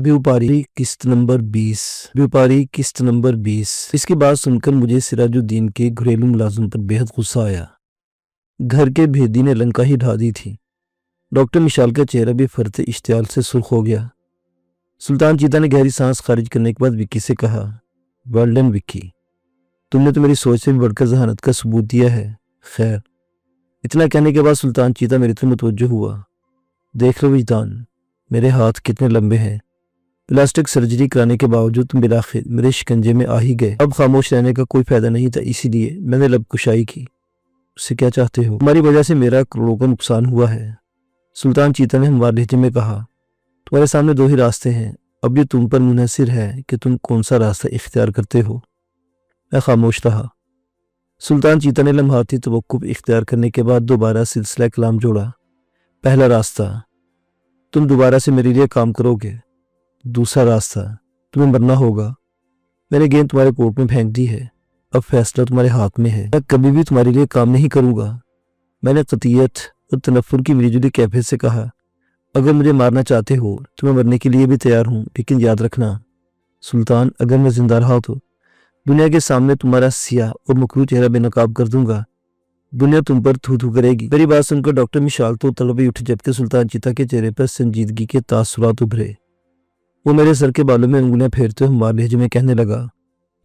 व्यापारी किस्त नंबर 20। इसकी बात सुनकर मुझे सिराजुद्दीन के घरेलू मुलाजिम पर बेहद गुस्सा आया। घर के भेदी ने लंका ही ढा दी थी। डॉक्टर मिशाल का चेहरा भी फरते इश्तियाल से सुर्ख हो गया। सुल्तान चीता ने गहरी सांस खारिज करने के बाद विक्की से कहा, वेल डन विक्की, तुमने तो मेरी सोच से भी बढ़कर जहानत का सबूत दिया है। खैर, इतना कहने के बाद सुल्तान चीता मेरी तरफ मुतवज्जो हुआ। देख लो विजदान, मेरे हाथ कितने लंबे हैं। प्लास्टिक सर्जरी कराने के बावजूद तुम बिलाखिर मेरे शिकंजे में आ ही गए। अब खामोश रहने का कोई फायदा नहीं था, इसीलिए मैंने लब कुशाई की। उससे क्या चाहते हो? हमारी वजह से मेरा करोड़ों का नुकसान हुआ है। सुल्तान चीता ने हमवार लहजे में कहा, तुम्हारे सामने दो ही रास्ते हैं, अब ये तुम पर मुनहसिर है कि तुम कौन सा रास्ता इख्तियार करते हो। मैं खामोश रहा। सुल्तान चीता ने लम्हाती तवक्कुफ इख्तियार करने के बाद दोबारा सिलसिला कलाम जोड़ा। पहला रास्ता, तुम दोबारा से मेरे लिए काम करोगे। दूसरा रास्ता, तुम्हें मरना होगा। मैंने गेंद तुम्हारे कोर्ट में फेंक दी है, अब फैसला तुम्हारे हाथ में है। मैं कभी भी तुम्हारे लिए काम नहीं करूंगा। मैंने कतियत और तनफ्फुर की मिलीजुली कैफियत से कहा, अगर मुझे मारना चाहते हो तो मैं मरने के लिए भी तैयार हूँ, लेकिन याद रखना सुल्तान, अगर मैं जिंदा रहा तो दुनिया के सामने तुम्हारा सियाह और मकरू चेहरा बेनकाब कर दूंगा। दुनिया तुम पर थू थू करेगी। मेरी बात सुनकर डॉक्टर मिशाल तो तड़पे उठ, जबकि सुल्तान चीता के चेहरे पर संजीदगी के तासुरात उभरे। वो मेरे सर के बालों में उंगलियां फेरते हुए हमारे लहजे में कहने लगा,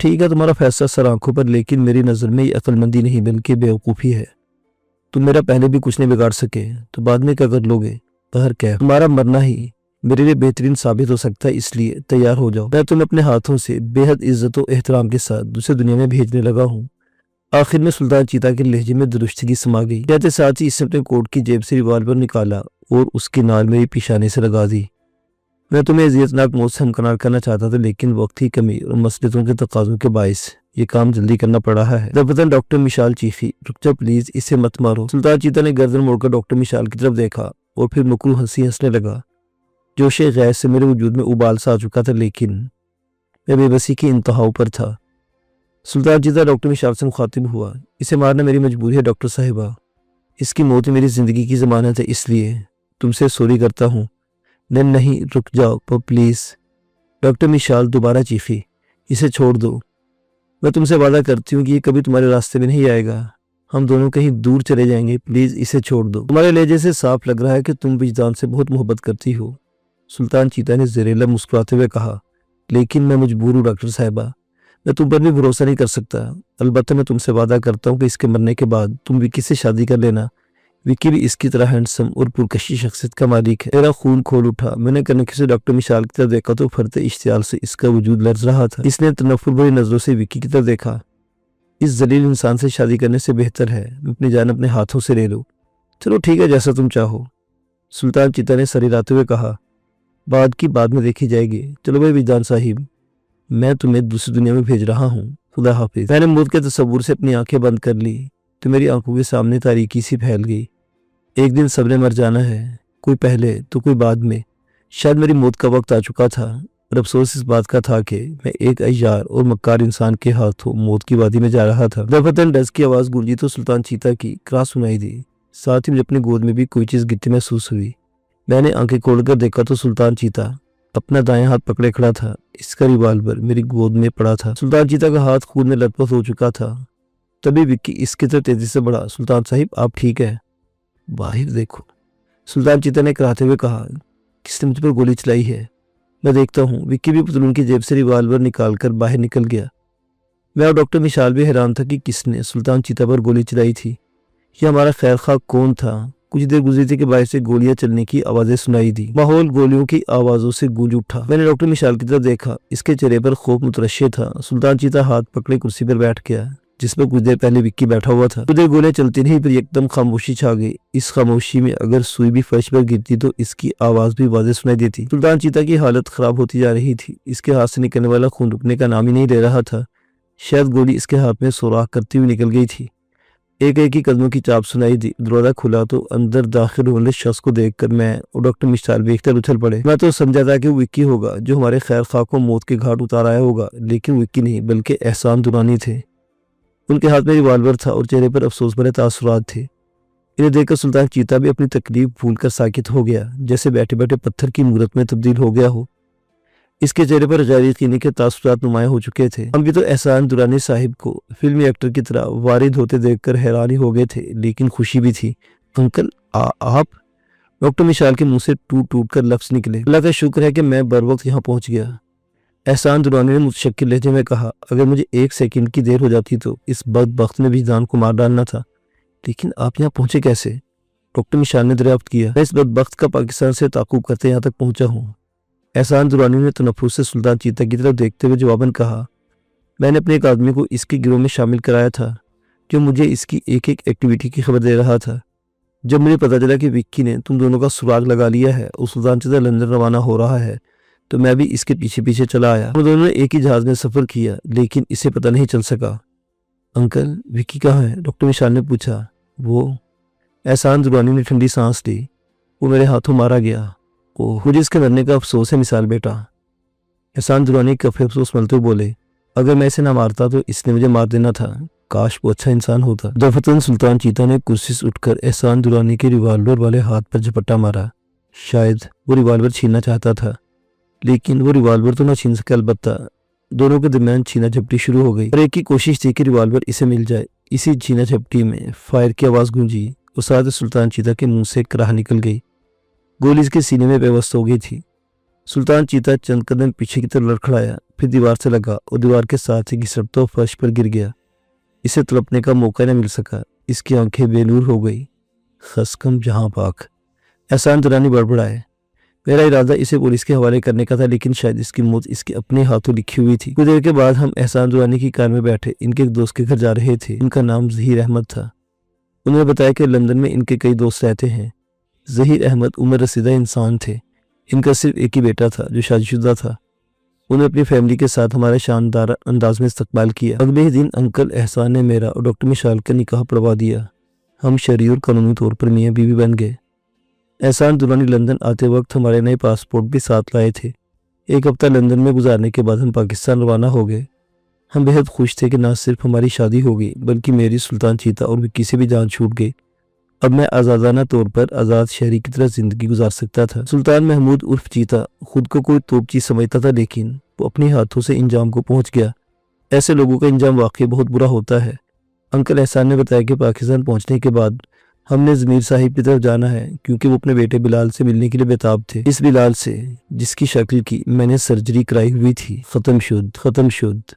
ठीक है तुम्हारा फैसला सर आंखों पर, लेकिन मेरी नज़र में ये अक्लमंदी नहीं बल्कि बेवकूफ़ी है। तुम मेरा पहले भी कुछ नहीं बिगाड़ सके तो बाद में क्या कर लोगे? पर क्या तुम्हारा मरना ही मेरे लिए बेहतरीन साबित हो सकता है, इसलिए तैयार हो जाओ। मैं तुम्हें अपने हाथों से बेहद इज्जत और एहतराम के साथ दूसरी दुनिया में भेजने लगा हूँ। आखिर में सुल्तान चीता के लहजे में दुरुस्तगी समा गई। कहते साथ ही इसने अपने कोट की जेब से रिवाल्वर निकाला और उसकी नाल मेरी पिशाने से लगा दी। मैं तुम्हें अजियतनाक मौत से हमकनार करना चाहता था, लेकिन वक्त की कमी और मसलियतों के तकाज़ों के बायस ये काम जल्दी करना पड़ रहा है। दफतन डॉक्टर मिशाल चीखी, रुक जा प्लीज, इसे मत मारो। सुल्तान चीता ने गर्दन मोड़कर डॉक्टर मिशाल की तरफ देखा और फिर मकरू हंसी हंसने लगा। जोशे गैस से मेरे वजूद में उबाल सा आ चुका था, लेकिन मैं बेबसी की इंतहा पर था। सुल्तान चीता डॉक्टर मिशाल से मुखातिब हुआ, इसे मारना मेरी मजबूरी है डॉक्टर साहिबा। इसकी मौत मेरी जिंदगी की जमानत है, इसलिए तुमसे सॉरी करता हूँ। नहीं, रुक जाओ प्लीज। डॉक्टर मिशाल दोबारा चीखी, इसे छोड़ दो। मैं तुमसे वादा करती हूँ कि ये कभी तुम्हारे रास्ते में नहीं आएगा। हम दोनों कहीं दूर चले जाएंगे, प्लीज इसे छोड़ दो। तुम्हारे लहजे से साफ लग रहा है कि तुम विजदान से बहुत मोहब्बत करती हो। सुल्तान चीता ने ज़रेला मुस्कुराते हुए कहा, लेकिन मैं मजबूर हूँ डॉक्टर साहिबा, मैं तुम पर भी भरोसा नहीं कर सकता। अलबत्ता मैं तुमसे वादा करता हूँ कि इसके मरने के बाद तुम विक्की से शादी कर लेना। विक्की भी इसकी तरह हैंडसम और पुरकशी शख्सियत का मालिक है। मेरा खून खोल उठा। मैंने कनखी से डॉक्टर मिशाल की तरफ देखा तो फरते इश्तियाल से इसका वजूद लर्ज रहा था। इसने तनफ्फुर भरी नजरों से विक्की की तरफ देखा। इस जलील इंसान से शादी करने से बेहतर है मैं अपनी जान अपने हाथों से ले लूं। चलो ठीक है, जैसा तुम चाहो। सुल्तान चीता ने सर हिलाते हुए कहा, बाद की बाद में देखी जाएगी। चलो भाई विजदान साहिब, मैं तुम्हें दूसरी दुनिया में भेज रहा हूँ। खुदा हाफिज। मैंने मौत के तस्वुर से अपनी आंखें बंद कर ली तो मेरी आंखों के सामने तारीकी सी फैल गई। एक दिन सबने मर जाना है, कोई पहले तो कोई बाद में। शायद मेरी मौत का वक्त आ चुका था और अफसोस इस बात का था कि मैं एक अय्यार और मक्कार इंसान के हाथों मौत की वादी में जा रहा था। दफतन डस की आवाज़ गूंजी तो सुल्तान चीता की क्रास सुनाई दी। साथ ही मुझे अपनी गोद में भी कोई चीज़ गिरती महसूस हुई। मैंने आंखें खोलकर देखा तो सुल्तान चीता अपना दाएं हाथ पकड़े खड़ा था। इसका रिवाल्वर मेरी गोद में पड़ा था। सुल्तान चीता का हाथ खून में लथपथ हो चुका था। तभी विक्की इसकी तरफ तेजी से बढ़ा। सुल्तान साहिब, आप ठीक है? बाहर देखो, सुल्तान चीता ने कराते हुए कहा, किसने मुझ पर गोली चलाई है? मैं देखता हूँ। विक्की भी पतलून की जेब से रिवाल्वर निकालकर बाहर निकल गया। मैं और डॉक्टर मिशाल भी हैरान था कि किसने सुल्तान चीता पर गोली चलाई थी। यह हमारा खैर खा कौन था? कुछ देर गुजरी थी कि बाहर से गोलियां चलने की आवाजें सुनाई दी। माहौल गोलियों की आवाजों से गूंज उठा। मैंने डॉक्टर मिशाल की तरफ देखा। इसके चेहरे पर खौफ मुतरश्शे था। सुल्तान चीता हाथ पकड़े कुर्सी पर बैठ गया जिस पर कुछ देर पहले विक्की बैठा हुआ था। कुछ देर गोलियां चलती नहीं, फिर एकदम खामोशी छा गई। इस खामोशी में अगर सुई भी फर्श पर गिरती तो इसकी आवाज भी वाज़ेह सुनाई देती। सुल्तान चीता की हालत खराब होती जा रही थी। इसके हाथ से निकलने वाला खून रुकने का नाम ही नहीं ले रहा था। शायद गोली इसके हाथ में सुराख करती हुई निकल गई थी। एक एक ही कदमों की चाप सुनाई दी। दरवाजा खुला तो अंदर दाखिल होने वाले शख्स को देखकर मैं और डॉक्टर मिशाल भी एक तरह उछल पड़े। मैं तो समझा था कि वो विक्की होगा जो हमारे खैर खा को मौत के घाट उतार आया होगा, लेकिन विक्की नहीं बल्कि एहसान दुरानी थे। उनके हाथ में रिवाल्वर था और चेहरे पर अफसोस भरे तासुरात थे। इन्हें देखकर सुल्तान चीता भी अपनी तकलीफ भूलकर साकित हो गया, जैसे बैठे बैठे पत्थर की मूरत में तब्दील हो गया हो। اس کے چہرے پر غیر یقینی کے تاثرات نمایاں ہو چکے تھے۔ ہم بھی تو احسان درانی صاحب کو فلمی ایکٹر کی طرح وارد ہوتے دیکھ کر حیرانی ہو گئے تھے، لیکن خوشی بھی تھی۔ انکل آپ؟ ڈاکٹر مشال کے منہ سے ٹوٹ ٹوٹ کر لفظ نکلے۔ اللہ کا شکر ہے کہ میں بر وقت یہاں پہنچ گیا، احسان درانی نے متشکر لہجے میں کہا۔ اگر مجھے 1 سیکنڈ کی دیر ہو جاتی تو اس بدبخت نے بھی جان کو مار ڈالنا تھا۔ لیکن آپ یہاں پہنچے کیسے؟ ڈاکٹر مشال نے دریافت کیا۔ میں اس بدبخت کا پاکستان سے تعاقب کرتے یہاں تک پہنچا ہوں۔ احسان درانی نے تنفس سے سلطان چیتا کی طرف دیکھتے ہوئے جواباً کہا، میں نے اپنے ایک آدمی کو اس کے گروہ میں شامل کرایا تھا جو مجھے اس کی ایک ایکٹیویٹی کی خبر دے رہا تھا۔ جب مجھے پتا چلا کہ وکی نے تم دونوں کا سراغ لگا لیا ہے اور سلطان چیتا لندن روانہ ہو رہا ہے تو میں بھی اس کے پیچھے پیچھے چلا آیا۔ ہم دونوں نے ایک ہی جہاز میں سفر کیا لیکن اسے پتہ نہیں چل سکا۔ انکل وکی کہاں ہے؟ ڈاکٹر مشال نے پوچھا۔ وہ احسان درانی نے ٹھنڈی سانس لی۔ وہ میرے ہاتھوں مارا گیا۔ مجھے اس کے مرنے کا افسوس ہے مشال بیٹا، احسان درانی کفے افسوس ملتے ہوئے بولے۔ اگر میں اسے نہ مارتا تو اس نے مجھے مار دینا تھا، کاش وہ اچھا انسان ہوتا۔ دفتن سلطان چیتا نے کرسی سے اٹھ کر احسان درانی کے ریوالور والے ہاتھ پر جھپٹا مارا۔ شاید وہ ریوالور چھیننا چاہتا تھا لیکن وہ ریوالور تو نہ چھین سکا، البتہ دونوں کے درمیان چھینا جھپٹی شروع ہو گئی اور ایک ہی کوشش تھی کہ ریوالور اسے مل جائے۔ اسی چھینا جھپٹی میں فائر کی آواز گونجی اور ساتھ سلطان چیتا کے منہ سے کراہ نکل گئی۔ گولی اس کے سینے میں پیوست ہو گئی تھی۔ سلطان چیتا چند قدم پیچھے کی طرف لڑکھڑایا، پھر دیوار سے لگا اور دیوار کے ساتھ ہی گھسٹتا ہوا فرش پر گر گیا۔ اسے تڑپنے کا موقع نہ مل سکا، اس کی آنکھیں بے نور ہو گئی۔ خسکم جہاں پاک، احسان درانی بڑبڑائے۔ میرا ارادہ اسے پولیس کے حوالے کرنے کا تھا لیکن شاید اس کی موت اس کے اپنے ہاتھوں لکھی ہوئی تھی۔ کچھ دیر کے بعد ہم احسان درانی کی کار میں بیٹھے ان کے ایک دوست کے گھر جا رہے تھے۔ ان کا نام ظہیر احمد تھا۔ انہوں نے بتایا کہ لندن میں ان کے کئی دوست رہتے ہیں۔ ظہیر احمد عمر رسیدہ انسان تھے۔ ان کا صرف ایک ہی بیٹا تھا جو شادی شدہ تھا۔ انہوں نے اپنی فیملی کے ساتھ ہمارے شاندار انداز میں استقبال کیا۔ اگلے ہی دن انکل احسان نے میرا اور ڈاکٹر مشال کا نکاح پڑھوا دیا۔ ہم شرعی اور قانونی طور پر میاں بیوی بن گئے۔ احسان درانی لندن آتے وقت ہمارے نئے پاسپورٹ بھی ساتھ لائے تھے۔ 1 ہفتہ لندن میں گزارنے کے بعد ہم پاکستان روانہ ہو گئے۔ ہم بہت خوش تھے کہ نہ صرف ہماری شادی ہو گئی بلکہ میری سلطان چیتا اور وکی سے بھی جان چھوٹ گئی۔ اب میں آزادانہ طور پر آزاد شہری کی طرح زندگی گزار سکتا تھا۔ سلطان محمود عرف چیتا خود کو کوئی توپ چیز سمجھتا تھا لیکن وہ اپنے ہاتھوں سے انجام کو پہنچ گیا۔ ایسے لوگوں کا انجام واقعی بہت برا ہوتا ہے۔ انکل احسان نے بتایا کہ پاکستان پہنچنے کے بعد ہم نے ضمیر صاحب کی طرف جانا ہے کیونکہ وہ اپنے بیٹے بلال سے ملنے کے لیے بےتاب تھے۔ اس بلال سے جس کی شکل کی میں نے سرجری کرائی ہوئی تھی۔ ختم شد